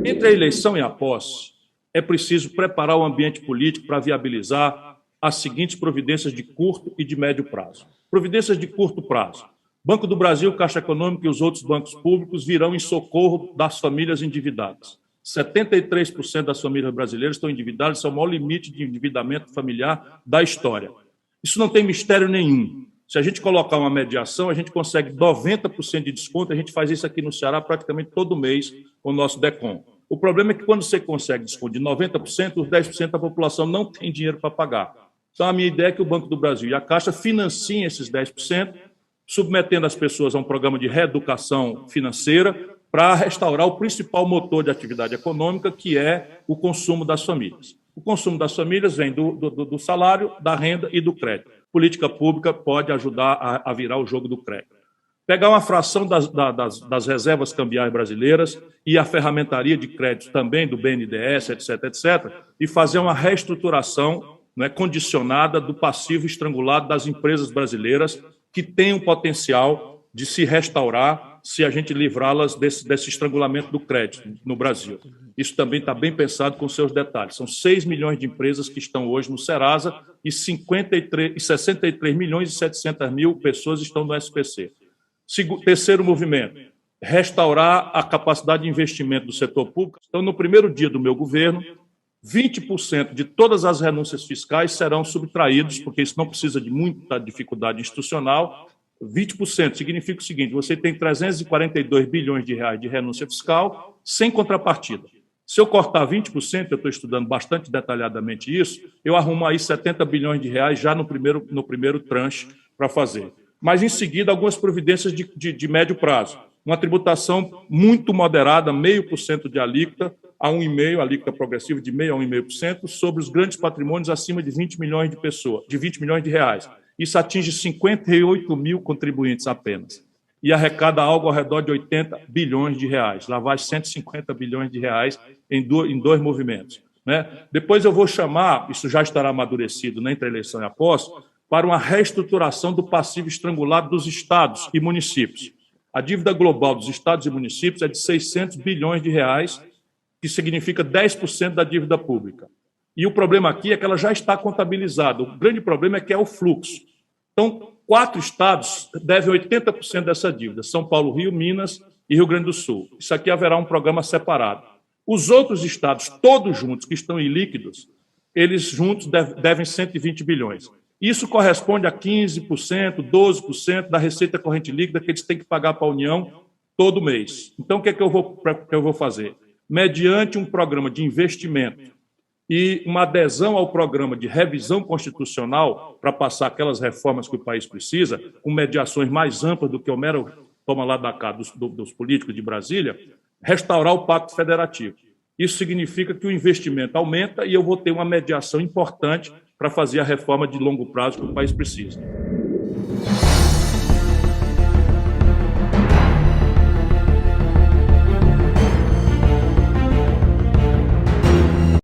Entre a eleição e a posse, é preciso preparar o ambiente político para viabilizar as seguintes providências de curto e de médio prazo. Providências de curto prazo. Banco do Brasil, Caixa Econômica e os outros bancos públicos virão em socorro das famílias endividadas. 73% das famílias brasileiras estão endividadas, isso é o maior limite de endividamento familiar da história. Isso não tem mistério nenhum. Se a gente colocar uma mediação, a gente consegue 90% de desconto, a gente faz isso aqui no Ceará praticamente todo mês com o nosso DECOM. O problema é que quando você consegue desconto de 90%, os 10% da população não tem dinheiro para pagar. Então, a minha ideia é que o Banco do Brasil e a Caixa financiem esses 10%, submetendo as pessoas a um programa de reeducação financeira para restaurar o principal motor de atividade econômica, que é o consumo das famílias. O consumo das famílias vem do salário, da renda e do crédito. Política pública pode ajudar a virar o jogo do crédito. Pegar uma fração das reservas cambiais brasileiras e a ferramentaria de crédito também do BNDES, etc., e fazer uma reestruturação, né, condicionada do passivo estrangulado das empresas brasileiras que têm um potencial de se restaurar se a gente livrá-las desse estrangulamento do crédito no Brasil. Isso também está bem pensado com seus detalhes. São 6 milhões de empresas que estão hoje no Serasa e 63 milhões e 700 mil pessoas estão no SPC. Terceiro movimento, restaurar a capacidade de investimento do setor público. Então, no primeiro dia do meu governo, 20% de todas as renúncias fiscais serão subtraídos, porque isso não precisa de muita dificuldade institucional. 20% significa o seguinte: você tem 342 bilhões de reais de renúncia fiscal sem contrapartida. Se eu cortar 20%, eu estou estudando bastante detalhadamente isso, eu arrumo aí 70 bilhões de reais já no primeiro tranche para fazer. Mas, em seguida, algumas providências de médio prazo. Uma tributação muito moderada, 0,5% de alíquota a 1,5%, alíquota progressiva de 0,5% a 1,5%, sobre os grandes patrimônios acima de 20 milhões de pessoas, de 20 milhões de reais. Isso atinge 58 mil contribuintes apenas. E arrecada algo ao redor de 80 bilhões de reais. Lá vai 150 bilhões de reais em dois movimentos, né? Depois eu vou chamar, isso já estará amadurecido, né, entre a eleição e a posse, para uma reestruturação do passivo estrangulado dos estados e municípios. A dívida global dos estados e municípios é de 600 bilhões de reais, que significa 10% da dívida pública. E o problema aqui é que ela já está contabilizada. O grande problema é que é o fluxo. Então, 4 estados devem 80% dessa dívida: São Paulo, Rio, Minas e Rio Grande do Sul. Isso aqui haverá um programa separado. Os outros estados, todos juntos, que estão ilíquidos, eles juntos devem 120 bilhões. Isso corresponde a 15%, 12% da receita corrente líquida que eles têm que pagar para a União todo mês. Então, o que é que eu vou fazer? Mediante um programa de investimento e uma adesão ao programa de revisão constitucional para passar aquelas reformas que o país precisa, com mediações mais amplas do que o mero toma lá da cá dos políticos de Brasília, restaurar o Pacto Federativo. Isso significa que o investimento aumenta e eu vou ter uma mediação importante para fazer a reforma de longo prazo que o país precisa.